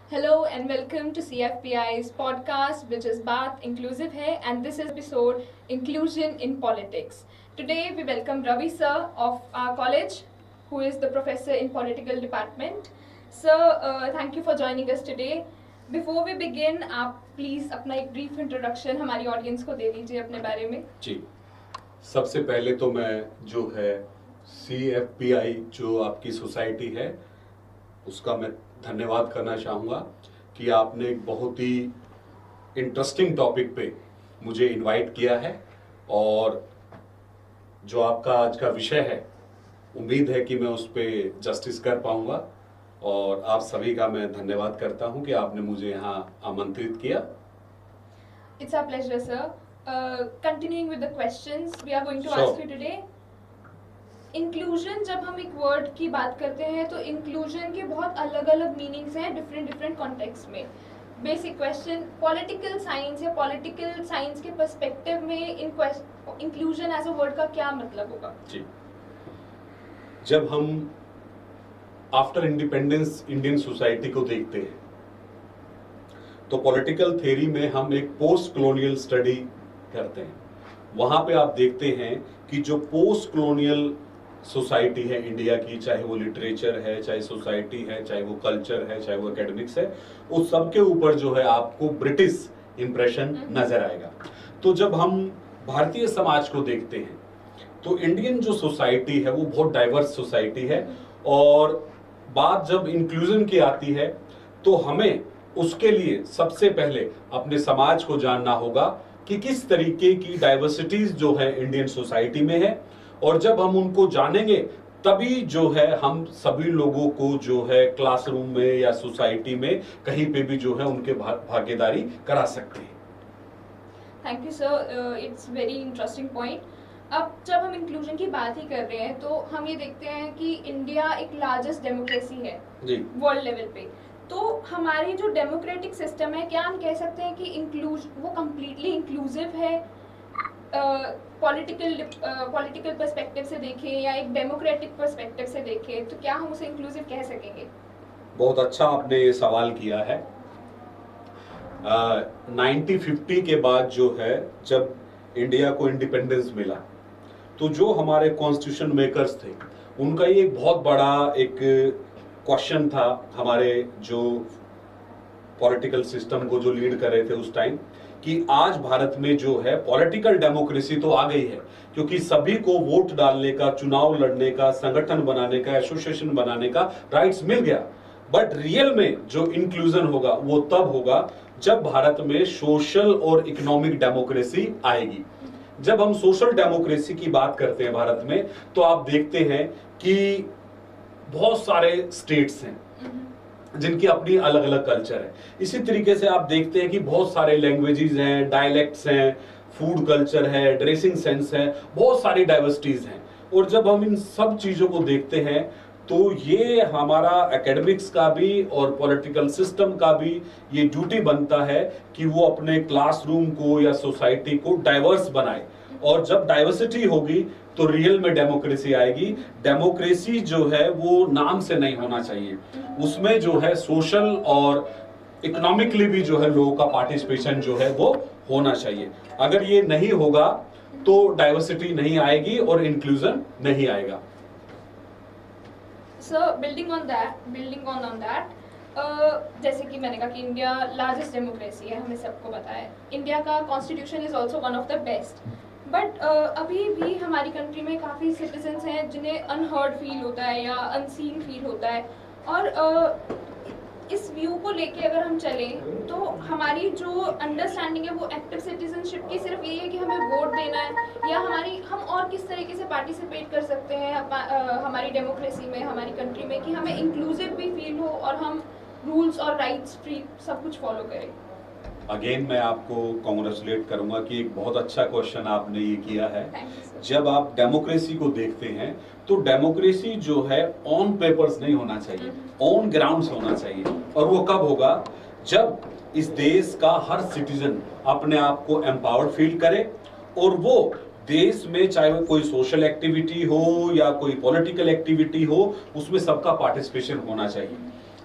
Hello and welcome to CFPI's podcast, which is Baat Inclusive Hai, and this is episode Inclusion in Politics. Today we welcome Ravi sir of our college, who is the professor in political department. Sir, thank you for joining us today. Before we begin, आप please अपना एक brief introduction हमारी audience को दे दीजिए अपने बारे में. जी, सबसे पहले तो मैं जो है CFPI जो आपकी सोसाइटी है उसका मैं धन्यवाद करना चाहूँगा कि आपने एक बहुत ही इंटरेस्टिंग टॉपिक पे मुझे इनवाइट किया है और जो आपका आज का विषय है उम्मीद है कि मैं उस पर जस्टिस कर पाऊँगा और आप सभी का मैं धन्यवाद करता हूँ कि आपने मुझे यहाँ आमंत्रित किया. It's our pleasure, sir. Continuing with the questions we are going to Sure. ask you today. Inclusion जब हम एक वर्ड की बात करते हैं तो इंक्लूजन के बहुत अलग अलग मीनिंग्स हैं डिफरेंट कॉन्टेक्स्ट में. बेसिक क्वेश्चन, पॉलिटिकल साइंस या पॉलिटिकल साइंस के पर्सपेक्टिव में इंक्लूजन एज अ वर्ड का क्या मतलब होगा? जी, जब हम आफ्टर इंडिपेंडेंस इंडियन सोसाइटी को देखते हैं तो पॉलिटिकल थ्योरी में हम एक पोस्ट कॉलोनियल स्टडी करते हैं. वहां पे आप देखते हैं कि जो पोस्ट कॉलोनियल सोसाइटी है इंडिया की, चाहे वो लिटरेचर है, चाहे सोसाइटी है, चाहे वो कल्चर है, चाहे वो एकेडमिक्स है, उस सब के ऊपर जो है आपको ब्रिटिश इंप्रेशन नजर आएगा. तो जब हम भारतीय समाज को देखते हैं तो इंडियन जो सोसाइटी है वो बहुत डाइवर्स सोसाइटी है और बात जब इंक्लूजन की आती है तो हमें उसके लिए सबसे पहले अपने समाज को जानना होगा कि किस तरीके की डाइवर्सिटीज जो है इंडियन सोसाइटी में है और जब हम उनको जानेंगे तभी जो है हम सभी लोगों को जो है क्लासरूम में या सोसाइटी में कहीं पे भी जो है उनके भागीदारी करा सकते हैं. Thank you sir, it's very interesting point. अब जब हम इंक्लूजन की बात ही कर रहे हैं तो हम ये देखते हैं कि इंडिया एक लार्जेस्ट डेमोक्रेसी है वर्ल्ड लेवल पे. तो हमारी जो डेमोक्रेटिक सिस्टम है, क्या हम कह सकते हैं कि वो कम्प्लीटली इंक्लूसिव है? पॉलिटिकल पर्सपेक्टिव से देखें या एक डेमोक्रेटिक पर्सपेक्टिव से देखें तो क्या हम उसे इंक्लूसिव कह सकेंगे? बहुत अच्छा आपने ये सवाल किया है. 1950 के बाद जो है जब इंडिया को इंडिपेंडेंस मिला तो जो हमारे कॉन्स्टिट्यूशन मेकर्स थे उनका ये एक बहुत बड़ा एक क्वेश्चन था हमारे जो पॉलिटिकल सिस्टम को जो लीड कर रहे थे उस टाइम कि आज भारत में जो है पॉलिटिकल डेमोक्रेसी तो आ गई है क्योंकि सभी को वोट डालने का, चुनाव लड़ने का, संगठन बनाने का, एसोसिएशन बनाने का राइट्स मिल गया. बट रियल में जो इंक्लूजन होगा वो तब होगा जब भारत में सोशल और इकोनॉमिक डेमोक्रेसी आएगी. जब हम सोशल डेमोक्रेसी की बात करते हैं भारत में तो आप देखते हैं कि बहुत सारे स्टेट्स हैं जिनकी अपनी अलग अलग कल्चर है. इसी तरीके से आप देखते हैं कि बहुत सारे लैंग्वेजेस हैं, डायलेक्ट्स हैं, फूड कल्चर है, ड्रेसिंग सेंस है, बहुत सारी डाइवर्सिटीज हैं. और जब हम इन सब चीजों को देखते हैं तो ये हमारा एकेडमिक्स का भी और पॉलिटिकल सिस्टम का भी ये ड्यूटी बनता है कि वो अपने क्लासरूम को या सोसाइटी को डाइवर्स बनाए. और जब डाइवर्सिटी होगी तो रियल में डेमोक्रेसी आएगी. डेमोक्रेसी जो है वो नाम से नहीं होना चाहिए, उसमें जो है सोशल और इकोनॉमिकली भी जो है लोगों का पार्टिसिपेशन जो है वो होना चाहिए. अगर ये नहीं होगा तो डाइवर्सिटी नहीं आएगी और इंक्लूजन नहीं आएगा. सर, बिल्डिंग ऑन दैट, जैसे कि मैंने कहा कि इंडिया लार्जेस्ट डेमोक्रेसी है, हमें सबको पता है. इंडिया का constitution is also one of the best. But अभी भी हमारी कंट्री में काफ़ी सिटीजन्स हैं जिन्हें अनहर्ड फील होता है या अनसीन फील होता है. और इस व्यू को लेके अगर हम चलें तो हमारी जो अंडरस्टैंडिंग है वो एक्टिव सिटीजनशिप की सिर्फ ये है कि हमें वोट देना है, या हम और किस तरीके से पार्टिसिपेट कर सकते हैं हमारी डेमोक्रेसी में, हमारी कंट्री में, कि हमें इंक्लूसिव भी फील हो और हम रूल्स और राइट्स फ्री सब कुछ फॉलो करें. अगेन मैं आपको कॉन्ग्रेचुलेट करूंगा कि एक बहुत अच्छा क्वेश्चन आपने ये किया है. जब आप डेमोक्रेसी को देखते हैं तो डेमोक्रेसी जो है ऑन पेपर्स नहीं होना चाहिए, ऑन ग्राउंड्स होना चाहिए. और वो कब होगा? जब इस देश का हर सिटीजन अपने आप को एम्पावर्ड फील करे और वो देश में चाहे वो कोई सोशल एक्टिविटी हो या कोई पॉलिटिकल एक्टिविटी हो उसमें सबका पार्टिसिपेशन होना चाहिए.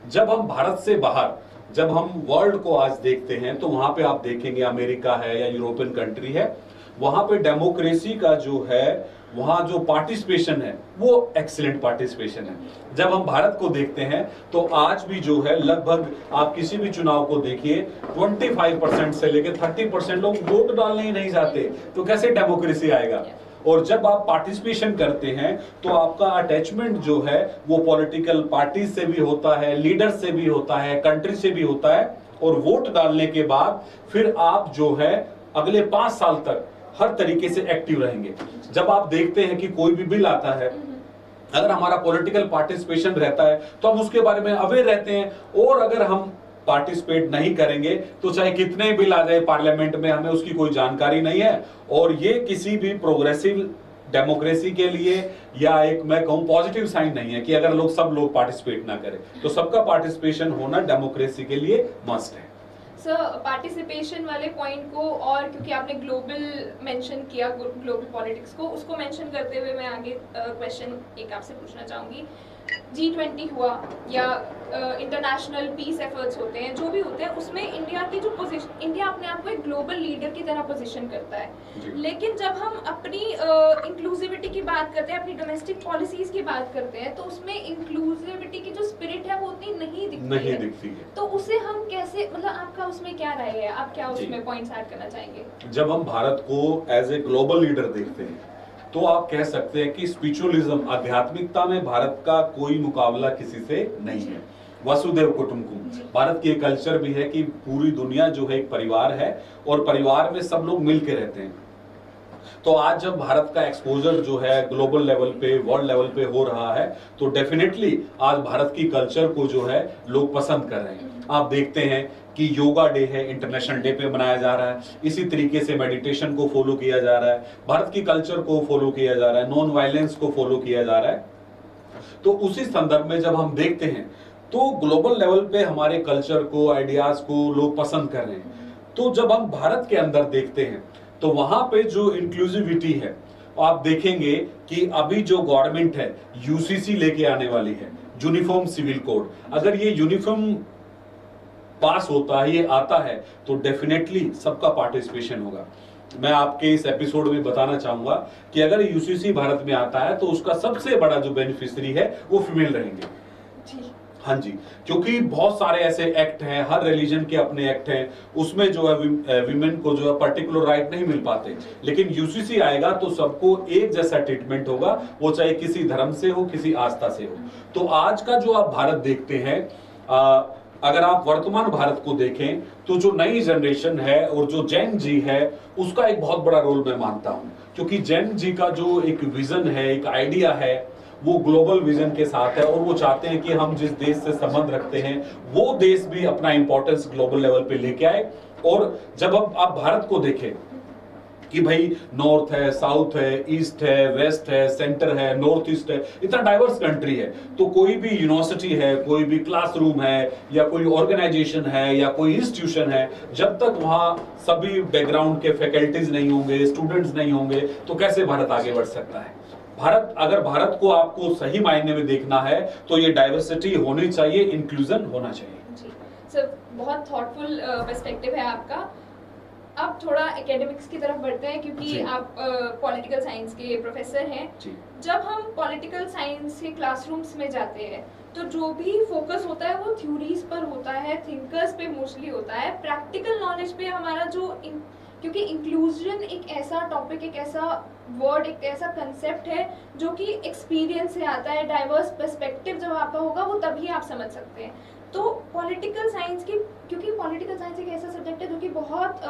जब हम भारत से बाहर, जब हम वर्ल्ड को आज देखते हैं, तो वहां पे आप देखेंगे अमेरिका है या यूरोपियन कंट्री है, वहां पे डेमोक्रेसी का जो है, वहां जो पार्टिसिपेशन है वो एक्सीलेंट पार्टिसिपेशन है। जब हम भारत को देखते हैं तो आज भी जो है लगभग आप किसी भी चुनाव को देखिए 25% से लेकर 30% लोग वोट डालने ही नहीं जाते, तो कैसे डेमोक्रेसी आएगा। और जब आप पार्टिसिपेशन करते हैं तो आपका अटैचमेंट जो है वो पॉलिटिकल पार्टी से भी होता है, लीडर से भी होता है, कंट्री से भी होता है, और वोट डालने के बाद फिर आप जो है अगले 5 साल तक हर तरीके से एक्टिव रहेंगे। जब आप देखते हैं कि कोई भी बिल आता है, अगर हमारा पॉलिटिकल पार्टिसिपेशन रहता है तो हम उसके बारे में अवेयर रहते हैं, और अगर हम पार्टिसिपेट नहीं करेंगे तो चाहे कितने बिल आ जाए पार्लियामेंट में, हमें उसकी कोई जानकारी नहीं है। और ये किसी भी प्रोग्रेसिव डेमोक्रेसी के लिए या एक मैं कहूं पॉजिटिव साइन नहीं है कि अगर सब लोग पार्टिसिपेट ना करें। तो सबका पार्टिसिपेशन होना डेमोक्रेसी के लिए मस्ट है। सर, पार्टिसिपेशन वाले पॉइंट को, और क्योंकि आपने ग्लोबल मेंशन किया, ग्लोबल पॉलिटिक्स को, उसको मेंशन करते हुए मैं आगे क्वेश्चन एक आपसे पूछना चाहूँगी। G20 हुआ या इंटरनेशनल पीस एफर्ट्स होते हैं, जो भी होते हैं, उसमें इंडिया की जो पोजीशन, इंडिया अपने आप को एक ग्लोबल लीडर की तरह पोजीशन करता है। लेकिन जब हम अपनी इंक्लूसिविटी की बात करते हैं, अपनी डोमेस्टिक पॉलिसीज की बात करते हैं, तो उसमें इंक्लूसिविटी की जो स्पिरिट है वो उतनी नहीं दिखती है। तो उसे हम कैसे, मतलब आपका उसमें क्या राय है, आप क्या उसमें पॉइंट्स ऐड करना चाहेंगे? जब हम भारत को एज ए ग्लोबल लीडर देखते हैं तो आप कह सकते हैं कि स्पिरिचुअलिज्म, आध्यात्मिकता में भारत का कोई मुकाबला किसी से नहीं है। वसुदेव कुटुंबकम, भारत की एक कल्चर भी है कि पूरी दुनिया जो है एक परिवार है, और परिवार में सब लोग मिलकर रहते हैं। तो आज जब भारत का एक्सपोजर जो है ग्लोबल लेवल पे, वर्ल्ड लेवल पे हो रहा है, तो डेफिनेटली आज भारत की कल्चर को जो है लोग पसंद कर रहे हैं। आप देखते हैं कि योगा डे है, इंटरनेशनल डे पे मनाया जा रहा है, इसी तरीके से मेडिटेशन को फॉलो किया जा रहा है, भारत की कल्चर को फॉलो किया जा रहा है, नॉन वायलेंस को फॉलो किया जा रहा है। तो उसी संदर्भ में जब हम देखते हैं तो ग्लोबल लेवल पे हमारे कल्चर को, आइडियाज को लोग पसंद कर रहे हैं। तो जब हम भारत के अंदर देखते हैं तो वहां पे जो इंक्लूसिविटी है, आप देखेंगे कि अभी जो गवर्नमेंट है यूसीसी लेके आने वाली है, यूनिफॉर्म सिविल कोड। अगर ये यूनिफॉर्म पास होता है, ये आता है, तो डेफिनेटली सबका पार्टिसिपेशन होगा। मैं आपके इस एपिसोड में बताना चाहूंगा कि अगर यूसीसी भारत में आता है तो उसका सबसे बड़ा जो बेनिफिशियरी है वो फीमेल रहेंगे। हाँ जी, क्योंकि बहुत सारे ऐसे एक्ट हैं, हर रिलीजन के अपने एक्ट हैं, उसमें जो है विमेन को जो है पर्टिकुलर राइट नहीं मिल पाते। लेकिन यूसीसी आएगा तो सबको एक जैसा ट्रीटमेंट होगा, वो चाहे किसी धर्म से हो, किसी आस्था से हो। तो आज का जो आप भारत देखते हैं, अगर आप वर्तमान भारत को देखें तो जो नई जनरेशन है और जो जेन जी है, उसका एक बहुत बड़ा रोल मैं मानता हूं। क्योंकि जेन जी का जो एक विजन है, एक आइडिया है, वो ग्लोबल विजन के साथ है, और वो चाहते हैं कि हम जिस देश से संबंध रखते हैं वो देश भी अपना इंपॉर्टेंस ग्लोबल लेवल पे लेके आए। और जब आप भारत को देखें कि भाई नॉर्थ है, साउथ है, ईस्ट है, वेस्ट है, सेंटर है, नॉर्थ ईस्ट है, इतना डाइवर्स कंट्री है, तो कोई भी यूनिवर्सिटी है, कोई भी क्लासरूम है, या कोई ऑर्गेनाइजेशन है, या कोई इंस्टीट्यूशन है, जब तक वहां सभी बैकग्राउंड के फैकल्टीज नहीं होंगे, स्टूडेंट्स नहीं होंगे, तो कैसे भारत आगे बढ़ सकता है। अगर भारत को आपको सही मायने में देखना है तो ये डाइवर्सिटी होनी चाहिए, इंक्लूजन होना चाहिए। जी सर, बहुत थॉटफुल पर्सपेक्टिव है आपका। अब थोड़ा एकेडमिक्स की तरफ बढ़ते हैं, क्योंकि आप पॉलिटिकल साइंस के प्रोफेसर हैं। जब हम पॉलिटिकल साइंस के क्लासरूम्स में जाते हैं तो जो भी फोकस होता है वो थ्योरीज पर होता है, थिंकर्स पे मोस्टली होता है, प्रैक्टिकल नॉलेज पे हमारा क्योंकि इंक्लूजन एक ऐसा टॉपिक, एक ऐसा वर्ड, एक ऐसा कंसेप्ट है जो कि एक्सपीरियंस से आता है। डाइवर्स पर्सपेक्टिव जब आपका होगा वो तभी आप समझ सकते हैं। तो पॉलिटिकल साइंस की, क्योंकि पॉलिटिकल साइंस एक ऐसा सब्जेक्ट है जो कि बहुत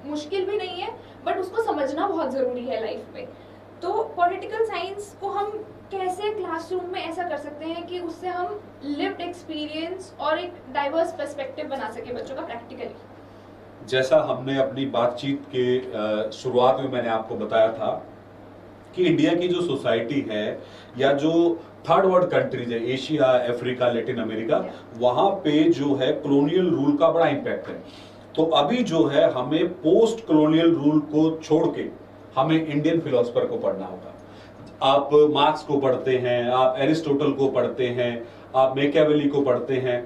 मुश्किल भी नहीं है, बट उसको समझना बहुत ज़रूरी है लाइफ में। तो पॉलिटिकल साइंस को हम कैसे क्लासरूम में ऐसा कर सकते हैं कि उससे हम लिव्ड एक्सपीरियंस और एक डाइवर्स पर्सपेक्टिव बना सके बच्चों का प्रैक्टिकली। जैसा हमने अपनी बातचीत के शुरुआत में मैंने आपको बताया था कि इंडिया की जो सोसाइटी है, या जो थर्ड वर्ल्ड कंट्रीज है, एशिया, अफ्रीका, लैटिन अमेरिका, वहां पे जो है कॉलोनियल रूल का बड़ा इम्पैक्ट है। तो अभी जो है हमें पोस्ट कॉलोनियल रूल को छोड़ के हमें इंडियन फिलोसफर को पढ़ना होगा। आप मार्क्स को पढ़ते हैं, आप एरिस्टोटल को पढ़ते हैं, आप मैकियावेली को पढ़ते हैं,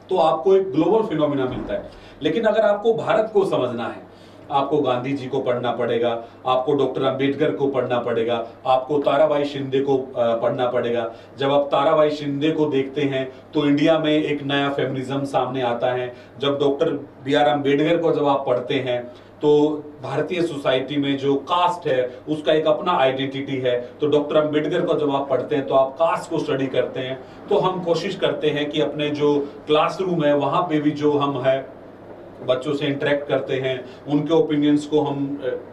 तो आपको एक ग्लोबल फिनोमिना मिलता है। लेकिन अगर आपको भारत को समझना है, आपको गांधी जी को पढ़ना पड़ेगा, आपको डॉक्टर अंबेडकर को पढ़ना पड़ेगा, आपको ताराबाई शिंदे को पढ़ना पड़ेगा। जब आप ताराबाई शिंदे को देखते हैं तो इंडिया में एक नया फेमिनिज्म सामने आता है। जब डॉक्टर बी.आर. अंबेडकर को जब आप पढ़ते हैं तो भारतीय सोसाइटी में जो कास्ट है उसका एक अपना आइडेंटिटी है। तो डॉक्टर अंबेडकर को जब आप पढ़ते हैं तो आप कास्ट को स्टडी करते हैं। तो हम कोशिश करते हैं कि अपने जो क्लासरूम है वहां पे भी जो हम है बच्चों से इंटरेक्ट करते हैं, उनके ओपिनियंस को हम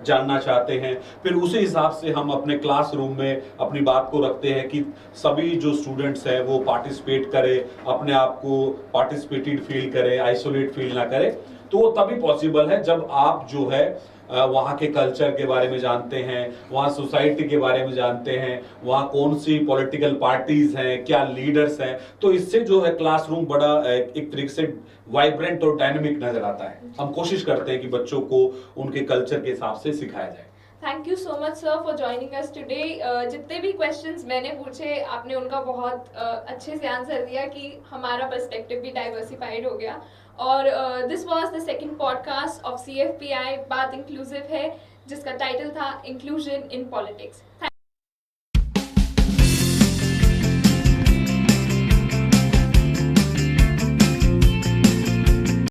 जानना चाहते हैं। फिर उसी हिसाब से हम अपने क्लासरूम में अपनी बात को रखते हैं कि सभी जो स्टूडेंट्स हैं वो पार्टिसिपेट करें, अपने आप को पार्टिसिपेटेड फील करें, आइसोलेट फील ना करें। तो वो तभी पॉसिबल है जब आप जो है वहाँ के कल्चर के बारे में जानते हैं, वहाँ सोसाइटी के बारे में जानते हैं, वहाँ कौन सी पॉलिटिकल पार्टीज हैं, क्या लीडर्स हैं। तो इससे जो है क्लासरूम बड़ा एक तरीके से वाइब्रेंट और डायनेमिक नजर आता है। हम कोशिश करते हैं कि बच्चों को उनके कल्चर के हिसाब से सिखाया जाए। Thank you so much sir for joining us today. जितने भी क्वेश्चंस मैंने पूछे आपने उनका बहुत अच्छे से आंसर दिया कि हमारा पर्सपेक्टिव भी डाइवर्सिफाइड हो गया। और this was the second podcast of CFPI बात इंक्लूसिव है, जिसका टाइटल था इंक्लूजन इन पॉलिटिक्स।